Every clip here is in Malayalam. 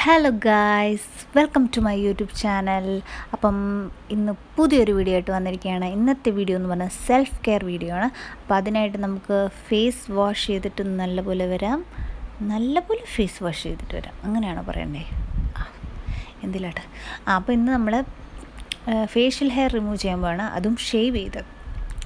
Hello guys, welcome to my YouTube channel. അപ്പം ഇന്ന് പുതിയൊരു വീഡിയോ ആയിട്ട് വന്നിരിക്കുകയാണ്. ഇന്നത്തെ വീഡിയോ എന്ന് പറഞ്ഞാൽ സെൽഫ് കെയർ വീഡിയോ ആണ്. അപ്പോൾ അതിനായിട്ട് നമുക്ക് ഫേസ് വാഷ് ചെയ്തിട്ട് നല്ലപോലെ ഫേസ് വാഷ് ചെയ്തിട്ട് വരാം, അങ്ങനെയാണോ പറയണ്ടേ? എന്തിലാട്ടെ. അപ്പോൾ ഇന്ന് നമ്മൾ ഫേഷ്യൽ ഹെയർ റിമൂവ് ചെയ്യാൻ പോവാണ്, അതും ഷേവ് ചെയ്ത്.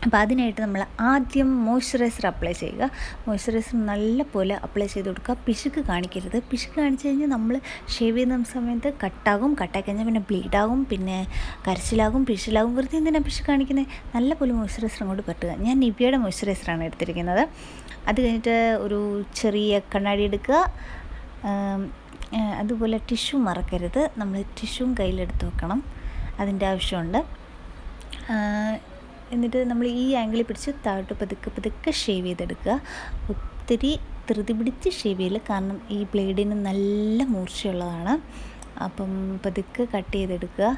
അപ്പോൾ അതിനായിട്ട് നമ്മൾ ആദ്യം മോയ്സ്ചറൈസർ അപ്ലൈ ചെയ്യുക. മോയ്സ്ചറൈസർ നല്ലപോലെ അപ്ലൈ ചെയ്ത് കൊടുക്കുക. പിശുക്ക് കാണിക്കരുത്. പിശുക്ക് കാണിച്ചു കഴിഞ്ഞാൽ നമ്മൾ ഷേവ് ചെയ്യുന്ന സമയത്ത് കട്ടായി കഴിഞ്ഞാൽ പിന്നെ ബ്ലീഡാകും, പിന്നെ കരച്ചിലാകും, പിശിലാകും. വെറുതെ എന്തിനാണ് പിശുക്ക് കാണിക്കുന്നത്? നല്ലപോലെ മോയ്സ്ചറൈസർ അങ്ങോട്ട് പറ്റുക. ഞാൻ നിവ്യയുടെ മോയ്സ്ചറൈസറാണ് എടുത്തിരിക്കുന്നത്. അത് കഴിഞ്ഞിട്ട് ഒരു ചെറിയ കണ്ണാടി എടുക്കുക. അതുപോലെ ടിഷ്യൂ മറക്കരുത്. നമ്മൾ ടിഷ്യൂവും കയ്യിലെടുത്ത് വെക്കണം, അതിൻ്റെ ആവശ്യമുണ്ട്. എന്നിട്ട് നമ്മൾ ഈ ആംഗിളിൽ പിടിച്ച് താഴോട്ട് പതുക്കെ ഷേവ് ചെയ്തെടുക്കുക. ഒത്തിരി ധൃതി പിടിച്ച് ഷേവ് ചെയ്യില്ല, കാരണം ഈ ബ്ലേഡിന് നല്ല മൂർച്ചയുള്ളതാണ്. അപ്പം പതുക്കെ കട്ട് ചെയ്തെടുക്കുക,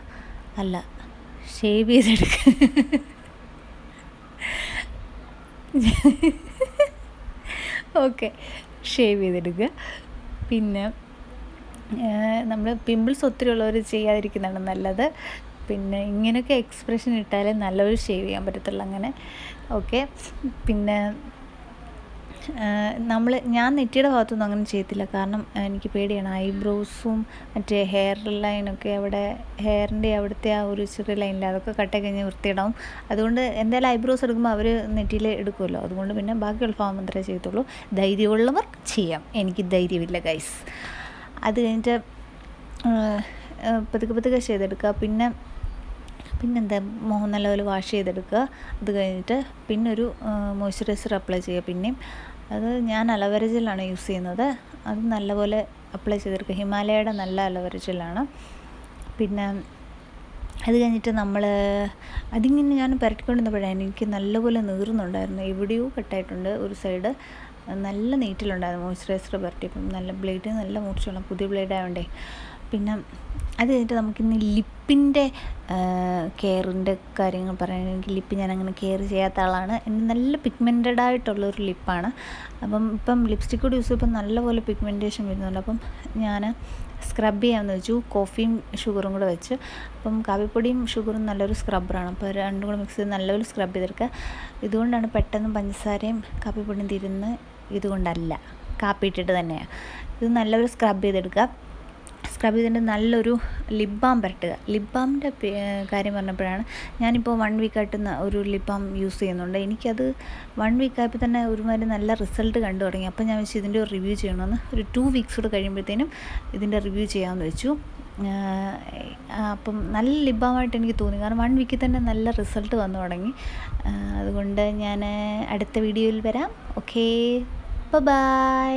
അല്ല ഷേവ് ചെയ്തെടുക്കുക. ഓക്കെ, ഷേവ് ചെയ്തെടുക്കുക. പിന്നെ നമ്മൾ പിമ്പിൾസ് ഒത്തിരി ഉള്ളവർ ചെയ്യാതിരിക്കുന്നതാണ് നല്ലത്. പിന്നെ ഇങ്ങനെയൊക്കെ എക്സ്പ്രഷൻ ഇട്ടാലേ നല്ലൊരു ഷേവ് ചെയ്യാൻ പറ്റത്തുള്ളൂ, അങ്ങനെ. ഓക്കെ, പിന്നെ ഞാൻ നെറ്റിയുടെ ഭാഗത്തൊന്നും അങ്ങനെ ചെയ്യത്തില്ല, കാരണം എനിക്ക് പേടിയാണ്. ഐബ്രോസും മറ്റേ ഹെയർ ലൈനൊക്കെ അവിടെ ഹെയറിൻ്റെ അവിടുത്തെ ആ ഒരു ചെറിയ ലൈനിൽ അതൊക്കെ കട്ടായി കഴിഞ്ഞാൽ വൃത്തിയിടാവും. അതുകൊണ്ട് എന്തായാലും ഐബ്രോസ് എടുക്കുമ്പോൾ അവർ നെറ്റിയിൽ എടുക്കുമല്ലോ, അതുകൊണ്ട് പിന്നെ ബാക്കിയുള്ള ഭാഗം മാത്രമേ ചെയ്യത്തുള്ളൂ. ധൈര്യമുള്ളവർ ചെയ്യാം, എനിക്ക് ധൈര്യമില്ല ഗൈസ്. അത് കഴിഞ്ഞിട്ട് പതുക്കെ ചെയ്തെടുക്കുക. പിന്നെന്താ, മുഖം നല്ലപോലെ വാഷ് ചെയ്തെടുക്കുക. അത് കഴിഞ്ഞിട്ട് പിന്നൊരു മോയ്സ്ചറൈസർ അപ്ലൈ ചെയ്യുക. പിന്നെയും അത് ഞാൻ അലോവേര ജെല്ലാണ് യൂസ് ചെയ്യുന്നത്. അത് നല്ലപോലെ അപ്ലൈ ചെയ്തെടുക്കുക. ഹിമാലയയുടെ നല്ല അലോവേര ജെല്ലാണ്. പിന്നെ അത് കഴിഞ്ഞിട്ട് അതിങ്ങനെ ഞാൻ പുരട്ടിക്കൊണ്ടിരുന്നപ്പോഴാണ് എനിക്ക് നല്ലപോലെ നീറുന്നുണ്ടായിരുന്നു. എവിടെയോ കട്ടായിട്ടുണ്ട് ഒരു സൈഡ്, നല്ല നീറ്റിലുണ്ടായിരുന്നു മോയ്സ്ചറൈസർ പുരട്ടിയപ്പം. നല്ല ബ്ലേഡ്, നല്ല മൂർച്ചയുള്ള പുതിയ ബ്ലേഡ് ആയതുകൊണ്ടേ. പിന്നെ അത് കഴിഞ്ഞിട്ട് നമുക്കിന്ന് ലിപ്പിൻ്റെ കെയറിൻ്റെ കാര്യങ്ങൾ പറയുകയാണെങ്കിൽ, ലിപ്പ് ഞാനങ്ങനെ കെയർ ചെയ്യാത്ത ആളാണ്. എൻ്റെ നല്ല പിഗ്മെൻറ്റഡ് ആയിട്ടുള്ളൊരു ലിപ്പാണ്. ഇപ്പം ലിപ്സ്റ്റിക് കൂടി യൂസ് ചെയ്യുമ്പോൾ നല്ലപോലെ പിഗ്മെൻറ്റേഷൻ വരുന്നുണ്ട്. അപ്പം ഞാൻ സ്ക്രബ് ചെയ്യാമെന്ന് വെച്ചു, കോഫിയും ഷുഗറും കൂടെ വെച്ച്. അപ്പം കാപ്പിപ്പൊടിയും ഷുഗറും നല്ലൊരു സ്ക്രബ്ബറാണ്. അപ്പോൾ രണ്ടും കൂടെ മിക്സ് ചെയ്ത് നല്ലപോലെ സ്ക്രബ് ചെയ്തെടുക്കുക. ഇതുകൊണ്ടാണ് പെട്ടെന്ന് പഞ്ചസാരയും കാപ്പിപ്പൊടിയും തിരുന്ന്, ഇതുകൊണ്ടല്ല, കാപ്പി ഇട്ടിട്ട് തന്നെയാണ്. ഇത് നല്ലൊരു സ്ക്രബ് ചെയ്തെടുക്കുക. സ്ക്രബ് ചെയ്തിട്ട് നല്ലൊരു ലിപ് ബാം പരട്ടുക. ലിപ് ബാമിൻ്റെ കാര്യം പറഞ്ഞപ്പോഴാണ്, ഞാനിപ്പോൾ 1 വീക്കായിട്ട് ഒരു ലിപ് ബാം യൂസ് ചെയ്യുന്നുണ്ട്. എനിക്കത് 1 വീക്കായപ്പോൾ തന്നെ ഒരുമാതിരി നല്ല റിസൾട്ട് കണ്ടു തുടങ്ങി. അപ്പോൾ ഞാൻ വെച്ചു ഇതിൻ്റെ ഒരു റിവ്യൂ ചെയ്യണമെന്ന്. ഒരു 2 വീക്സ് കൂടെ കഴിയുമ്പോഴത്തേനും ഇതിൻ്റെ റിവ്യൂ ചെയ്യാമെന്ന് വെച്ചു. അപ്പം നല്ല ലിപ് ബാമായിട്ട് എനിക്ക് തോന്നി, കാരണം 1 വീക്കിൽ തന്നെ നല്ല റിസൾട്ട് വന്നു തുടങ്ങി. അതുകൊണ്ട് ഞാൻ അടുത്ത വീഡിയോയിൽ വരാം. Okay, by.